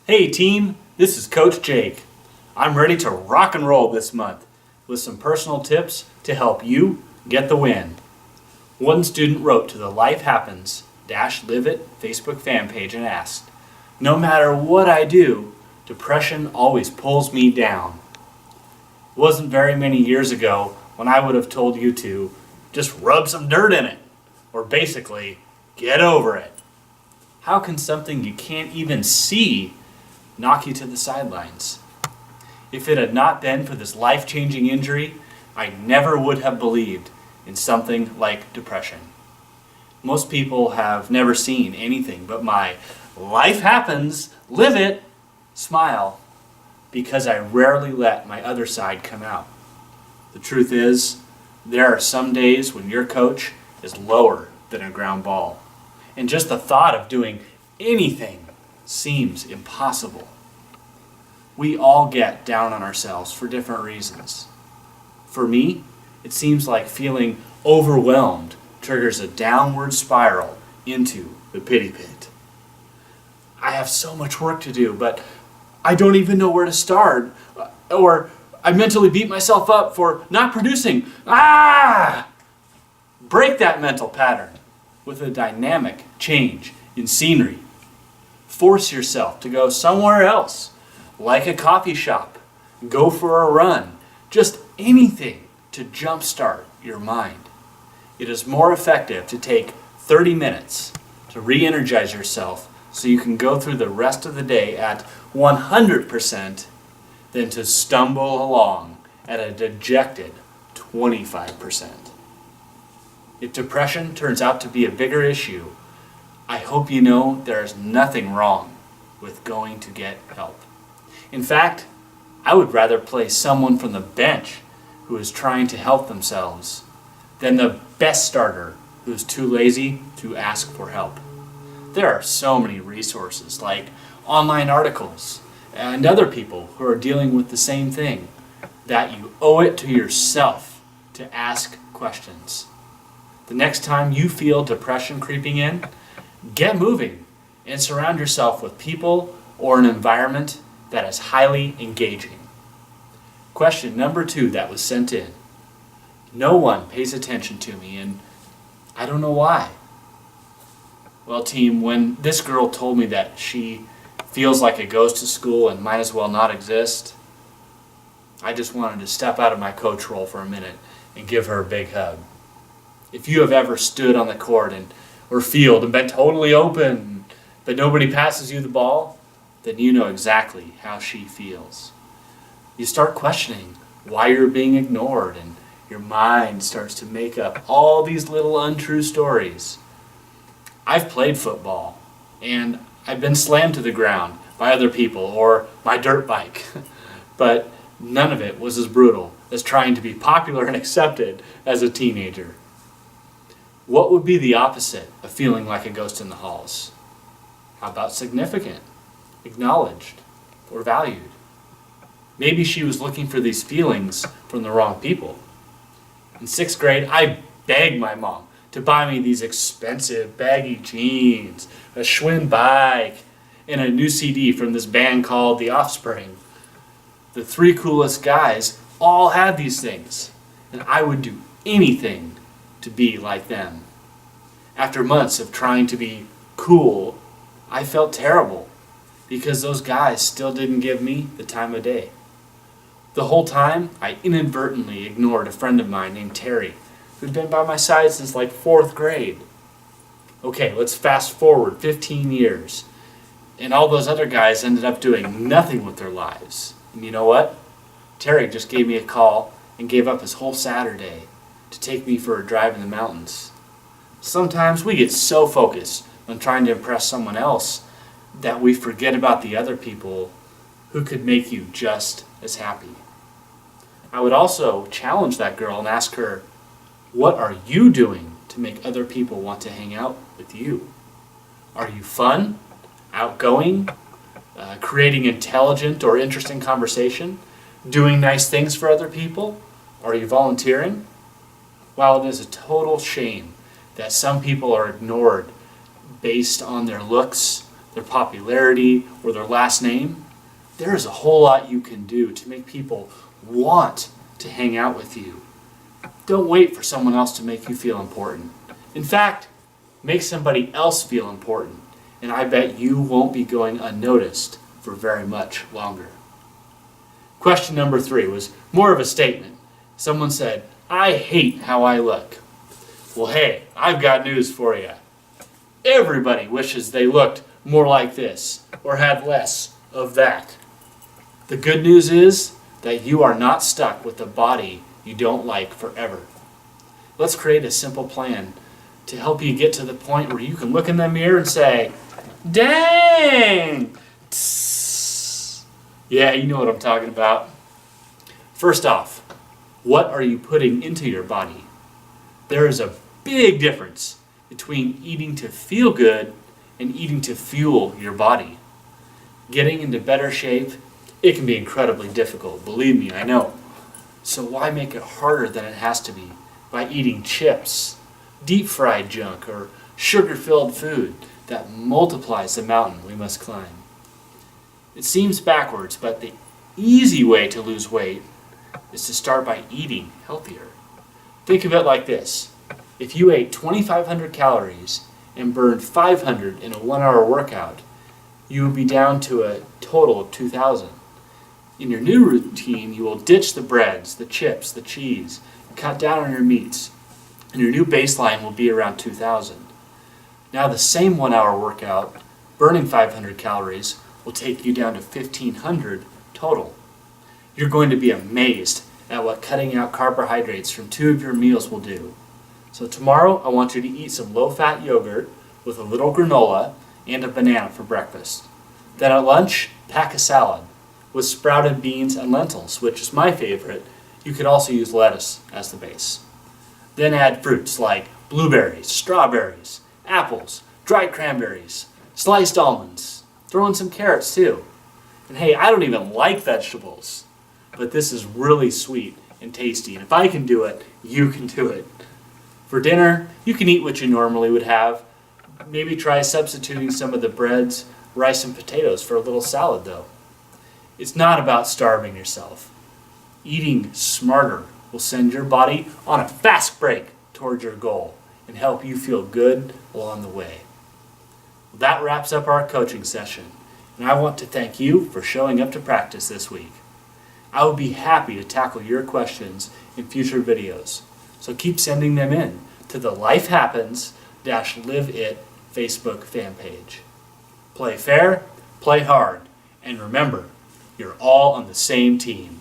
Hey team, this is Coach Jake. I'm ready to rock and roll this month with some personal tips to help you get the win. One student wrote to the Life Happens Live It Facebook fan page and asked, "No matter what I do, depression always pulls me down." It wasn't very many years ago when I would have told you to just rub some dirt in it, or basically, get over it. How can something you can't even see knock you to the sidelines? If it had not been for this life-changing injury, I never would have believed in something like depression. Most people have never seen anything but my life happens, live it, smile, because I rarely let my other side come out. The truth is, there are some days when your coach is lower than a ground ball, and just the thought of doing anything seems impossible. We all get down on ourselves for different reasons. For me, it seems like feeling overwhelmed triggers a downward spiral into the pity pit. I have so much work to do, but I don't even know where to start. Or I mentally beat myself up for not producing. Break that mental pattern with a dynamic change in scenery. Force yourself to go somewhere else, like a coffee shop, go for a run, just anything to jumpstart your mind. It is more effective to take 30 minutes to re-energize yourself so you can go through the rest of the day at 100% than to stumble along at a dejected 25%. If depression turns out to be a bigger issue, I hope you know there is nothing wrong with going to get help. In fact, I would rather play someone from the bench who is trying to help themselves than the best starter who is too lazy to ask for help. There are so many resources like online articles and other people who are dealing with the same thing that you owe it to yourself to ask questions. The next time you feel depression creeping in, get moving and surround yourself with people or an environment that is highly engaging. Question number 2 that was sent in. No one pays attention to me and I don't know why. Well, team, when this girl told me that she feels like it goes to school and might as well not exist, I just wanted to step out of my coach role for a minute and give her a big hug. If you have ever stood on the court or field and been totally open, but nobody passes you the ball, then you know exactly how she feels. You start questioning why you're being ignored, and your mind starts to make up all these little untrue stories. I've played football, and I've been slammed to the ground by other people or my dirt bike, but none of it was as brutal as trying to be popular and accepted as a teenager. What would be the opposite of feeling like a ghost in the halls? How about significant, acknowledged, or valued? Maybe she was looking for these feelings from the wrong people. In 6th grade, I begged my mom to buy me these expensive baggy jeans, a Schwinn bike, and a new CD from this band called The Offspring. The 3 coolest guys all had these things, and I would do anything to be like them. After months of trying to be cool, I felt terrible because those guys still didn't give me the time of day. The whole time, I inadvertently ignored a friend of mine named Terry, who'd been by my side since like 4th grade. Okay, let's fast forward 15 years, and all those other guys ended up doing nothing with their lives. And you know what? Terry just gave me a call and gave up his whole Saturday to take me for a drive in the mountains. Sometimes we get so focused on trying to impress someone else that we forget about the other people who could make you just as happy. I would also challenge that girl and ask her, what are you doing to make other people want to hang out with you? Are you fun, outgoing, creating intelligent or interesting conversation, doing nice things for other people? Are you volunteering? While it is a total shame that some people are ignored based on their looks, their popularity, or their last name, there is a whole lot you can do to make people want to hang out with you. Don't wait for someone else to make you feel important. In fact, make somebody else feel important, and I bet you won't be going unnoticed for very much longer. Question number 3 was more of a statement. Someone said, "I hate how I look." Well, hey, I've got news for you. Everybody wishes they looked more like this or had less of that. The good news is that you are not stuck with a body you don't like forever. Let's create a simple plan to help you get to the point where you can look in the mirror and say, "Dang!" Tss. Yeah, you know what I'm talking about. First off, what are you putting into your body? There is a big difference between eating to feel good and eating to fuel your body. Getting into better shape, it can be incredibly difficult. Believe me, I know. So why make it harder than it has to be by eating chips, deep-fried junk, or sugar-filled food that multiplies the mountain we must climb? It seems backwards, but the easy way to lose weight is to start by eating healthier. Think of it like this. If you ate 2,500 calories and burned 500 in a 1-hour workout, you would be down to a total of 2,000. In your new routine, you will ditch the breads, the chips, the cheese, and cut down on your meats, and your new baseline will be around 2,000. Now the same 1-hour workout, burning 500 calories, will take you down to 1,500 total. You're going to be amazed at what cutting out carbohydrates from 2 of your meals will do. So tomorrow I want you to eat some low-fat yogurt with a little granola and a banana for breakfast. Then at lunch, pack a salad with sprouted beans and lentils, which is my favorite. You could also use lettuce as the base. Then add fruits like blueberries, strawberries, apples, dried cranberries, sliced almonds. Throw in some carrots too. And hey, I don't even like vegetables, but this is really sweet and tasty. And if I can do it, you can do it. For dinner, you can eat what you normally would have. Maybe try substituting some of the breads, rice, and potatoes for a little salad though. It's not about starving yourself. Eating smarter will send your body on a fast break towards your goal and help you feel good along the way. That wraps up our coaching session, and I want to thank you for showing up to practice this week. I would be happy to tackle your questions in future videos, so keep sending them in to the Life Happens-Live It Facebook fan page. Play fair, play hard, and remember, you're all on the same team.